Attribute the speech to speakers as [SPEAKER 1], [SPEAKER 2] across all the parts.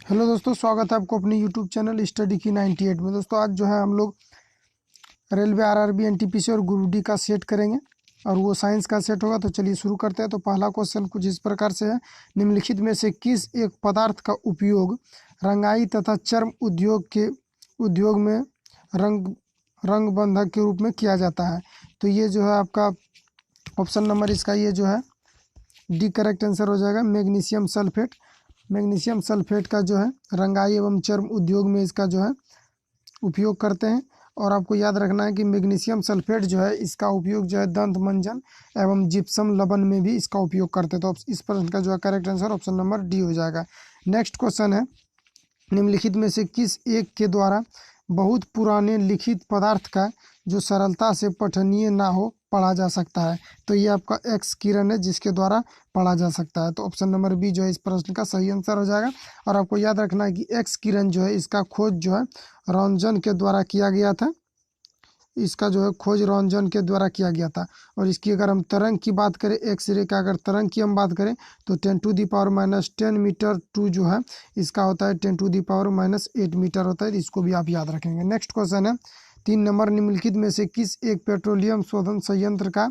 [SPEAKER 1] Hello दोस्तों, स्वागत है आपको अपने यूट्यूब चैनल स्टडी की 98 में। दोस्तों आज जो है हम लोग रेलवे आरआरबी एनटीपीसी और ग्रुप डी का सेट करेंगे और वो साइंस का सेट होगा। तो चलिए शुरू करते हैं। तो पहला क्वेश्चन कुछ इस प्रकार से है, निम्नलिखित में से किस एक पदार्थ का उपयोग रंगाई तथा चर्म उद्योग में रंग रंग बंधक के रूप में किया जाता है। तो ये जो है आपका ऑप्शन नंबर इसका ये जो है डी करेक्ट आंसर हो जाएगा, मैग्नीशियम सल्फेट। मैग्नीशियम सल्फेट का जो है रंगाई एवं चर्म उद्योग में इसका जो है उपयोग करते हैं। और आपको याद रखना है कि मैग्नीशियम सल्फेट जो है इसका उपयोग जो है दंत मंजन एवं जिप्सम लबन में भी इसका उपयोग करते हैं। तो इस प्रश्न का जो है correct answer option number D हो जाएगा। नेक्स्ट क्वेश्चन है, निम्नलिखित में से किस एक के द्वारा बहुत पुराने लिखित पदार्थ का जो सरलता से पठनीय ना हो पढ़ा जा सकता है। तो ये आपका एक्स किरण है जिसके द्वारा पढ़ा जा सकता है। तो ऑप्शन नंबर बी जो है इस प्रश्न का सही आंसर हो जाएगा। और आपको याद रखना है कि एक्स किरण जो है इसका खोज जो है रॉन्जन के द्वारा किया गया था। इसका जो है खोज रॉन्जन के द्वारा किया गया था। और इसकी अगर हम तरंग की बात करें, एक्सरे का अगर तरंग की हम बात करें तो 10⁻⁻10 मीटर टू जो है इसका होता है 10⁻⁻8 मीटर होता है। इसको भी आप याद रखेंगे। नेक्स्ट क्वेश्चन है 3 नंबर, निम्नलिखित में से किस एक पेट्रोलियम शोधन संयंत्र का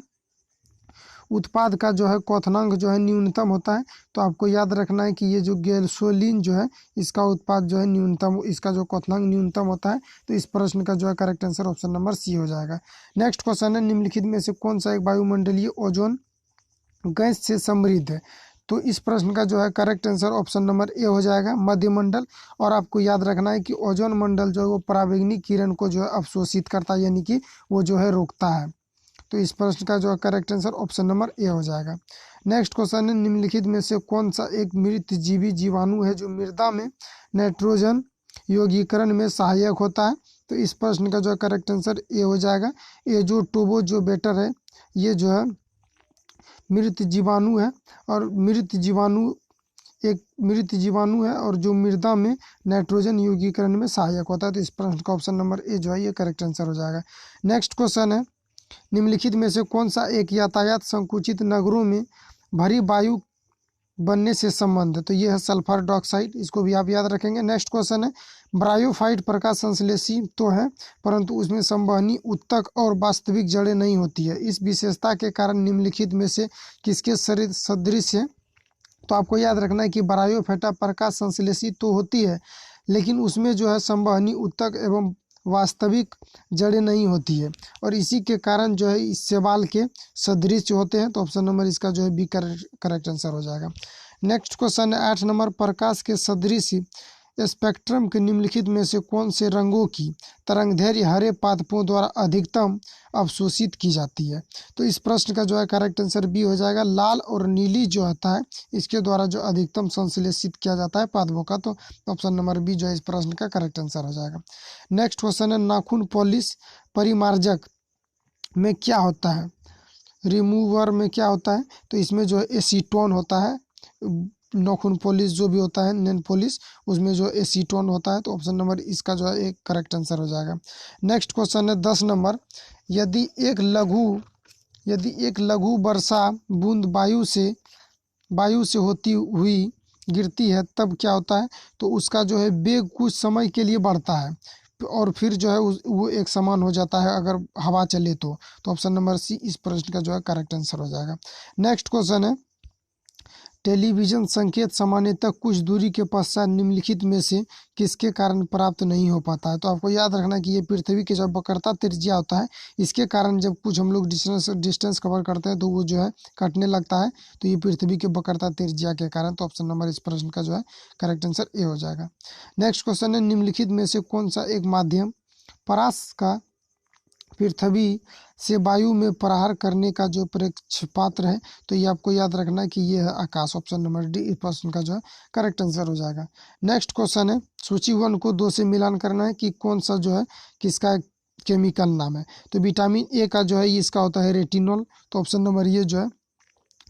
[SPEAKER 1] उत्पाद का जो है क्वथनांक जो है न्यूनतम होता है। तो आपको याद रखना है कि ये जो गैसोलीन जो है इसका उत्पाद जो है न्यूनतम, इसका जो क्वथनांक न्यूनतम होता है। तो इस प्रश्न का जो है correct answer option number C हो जाएगा। नेक्स्ट क्वेश्चन है, निम्नलिखित में से कौन सा एक वायुमंडलीय ओजोन गैस से समृद्ध है। तो इस प्रश्न का जो है correct answer option number A हो जाएगा, मध्यमंडल। और आपको याद रखना है कि ओजोन मंडल जो है वो पराबैंगनी किरण को जो है अवशोषित करता है, यानी कि वो जो है रोकता है। तो इस प्रश्न का जो है correct answer option number A हो जाएगा। नेक्स्ट क्वेश्चन है, निम्नलिखित में से कौन सा एक मृत जीवी जीवाणु है जो मृदा में नाइट्रोजन यौगीकरण में सहायक होता है। तो इस प्रश्न का जो है करेक्ट आंसर ए हो जाएगा, ये जो टोबो जो बेटर है ये जो है मृत जीवाणु है। और मृत जीवाणु है और जो मृदा में नाइट्रोजन यौगीकरण में सहायक होता है। तो इस प्रश्न का ऑप्शन नंबर ए जो है ये करेक्ट आंसर हो जाएगा। नेक्स्ट क्वेश्चन है, निम्नलिखित में से कौन सा एक यातायात संकुचित नगरों में भरी वायु बनने से संबंध है। तो ये है सल्फर डाइऑक्साइड, इसको भी आप याद रखेंगे। नेक्स्ट क्वेश्चन है, ब्रायोफाइट प्रकाश संश्लेषी तो है परंतु उसमें संवहनी उत्तक और वास्तविक जड़ें नहीं होती है। इस विशेषता के कारण निम्नलिखित में से किसके शरीर सदृश है। तो आपको याद रखना है कि ब्रायोफाइटा प्रकाश संश्लेषी तो होती है लेकिन उसमें जो है संवहनी उत्तक एवं वास्तविक जड़ें नहीं होती है और इसी के कारण जो है इस शैवाल के सदृश होते हैं। तो ऑप्शन नंबर इसका जो है बी करेक्ट आंसर हो जाएगा। नेक्स्ट क्वेश्चन है 8 नंबर, प्रकाश के सदृश स्पेक्ट्रम के निम्नलिखित में से कौन से रंगों की तरंगदैर्घ्य हरे पादपों द्वारा अधिकतम अवशोषित की जाती है। तो इस प्रश्न का जो है करेक्ट आंसर बी हो जाएगा, लाल और नीली जो होता है इसके द्वारा जो अधिकतम संश्लेषित किया जाता है पादपों का। तो ऑप्शन नंबर बी जो है इस प्रश्न का करेक्ट आंसर हो जाएगा। नेक्स्ट क्वेश्चन है, नाखून पॉलिश परिमार्जक में क्या होता है, रिमूवर में क्या होता है। तो इसमें जो है एसीटोन होता है। नाखून पॉलिश जो भी होता है नेल पॉलिश उसमें जो एसीटोन होता है। तो ऑप्शन नंबर इसका जो है एक करेक्ट आंसर हो जाएगा। नेक्स्ट क्वेश्चन है 10 नंबर, यदि एक लघु वर्षा बूंद वायु से होती हुई गिरती है तब क्या होता है। तो उसका जो है वेग कुछ समय के लिए बढ़ता है और फिर जो है वो एक समान हो जाता है अगर हवा चले तो। ऑप्शन नंबर सी इस प्रश्न का जो है करेक्ट आंसर हो जाएगा। नेक्स्ट क्वेश्चन है, टेलीविजन संकेत सामान्यतः कुछ दूरी के पश्चात निम्नलिखित में से किसके कारण प्राप्त नहीं हो पाता है। तो आपको याद रखना है कि ये पृथ्वी के जब वक्रता त्रिज्या होता है इसके कारण जब कुछ हम लोग डिस्टेंस कवर करते हैं तो वो जो है कटने लगता है। तो ये पृथ्वी के वक्रता त्रिज्या के कारण। तो ऑप्शन नंबर इस प्रश्न का जो है करेक्ट आंसर ए हो जाएगा। नेक्स्ट क्वेश्चन है, निम्नलिखित में से कौन सा एक माध्यम परास का पृथ्वी से वायु में प्रहार करने का जो प्रेक्षपात्र है। तो ये आपको याद रखना है कि ये है आकाश। ऑप्शन नंबर डी इस प्रश्न का जो है करेक्ट आंसर हो जाएगा। नेक्स्ट क्वेश्चन है, सूची 1 को 2 से मिलान करना है कि कौन सा जो है किसका केमिकल नाम है। तो विटामिन ए का जो है इसका होता है रेटिनॉल। तो ऑप्शन नंबर ये जो है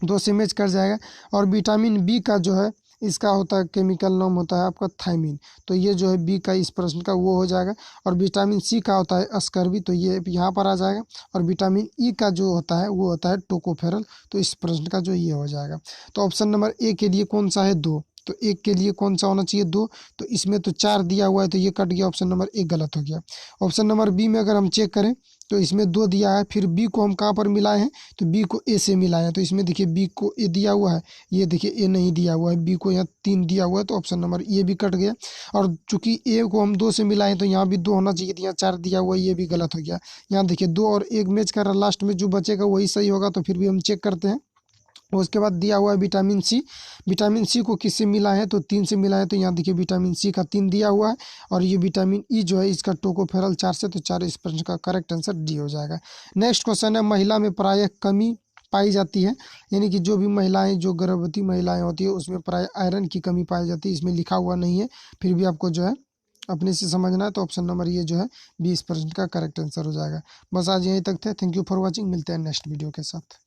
[SPEAKER 1] 2 से मैच कर जाएगा। और विटामिन बी का जो है इसका होता है केमिकल नाम होता है आपका थायमिन। तो ये जो है बी का इस प्रश्न का वो हो जाएगा। और विटामिन सी का होता है अस्कर्बी, तो ये यहाँ पर आ जाएगा। और विटामिन ई का जो होता है वो होता है टोकोफेरल। तो इस प्रश्न का जो ये हो जाएगा। तो ऑप्शन नंबर ए के लिए कौन सा है 2, तो एक के लिए कौन सा होना चाहिए 2, तो इसमें तो 4 दिया हुआ है तो ये कट गया, ऑप्शन नंबर 1 गलत हो गया। ऑप्शन नंबर बी में अगर हम चेक करें तो इसमें 2 दिया है, फिर बी को हम कहाँ पर मिलाए हैं, तो बी को ए से मिलाए हैं, तो इसमें देखिए बी को ए दिया हुआ है, ये देखिए ए नहीं दिया हुआ है, बी को यहाँ 3 दिया हुआ है, तो ऑप्शन नंबर ये भी कट गया। और चूंकि ए को हम 2 से मिलाएं तो यहाँ भी 2 होना चाहिए, तो यहाँ 4 दिया हुआ है, ये भी गलत हो गया। यहाँ देखिए 2 और 1 मैच कर रहा है, लास्ट में जो बचेगा वही सही होगा, तो फिर भी हम चेक करते हैं। उसके बाद दिया हुआ है विटामिन सी, विटामिन सी को किससे मिला है, तो 3 से मिला है, तो यहाँ देखिए विटामिन सी का 3 दिया हुआ है। और ये विटामिन ई जो है इसका टोकोफेरल 4 से, तो 4 इस प्रश्न का करेक्ट आंसर डी हो जाएगा। नेक्स्ट क्वेश्चन है, महिला में प्रायः कमी पाई जाती है, यानी कि जो भी महिलाएं, जो गर्भवती महिलाएं होती है उसमें प्राय आयरन की कमी पाई जाती है, इसमें लिखा हुआ नहीं है, फिर भी आपको जो है अपने से समझना है, तो ऑप्शन नंबर ये जो है 20% का करेक्ट आंसर हो जाएगा। बस आज यहीं तक थे, थैंक यू फॉर वॉचिंग, मिलते हैं नेक्स्ट वीडियो के साथ।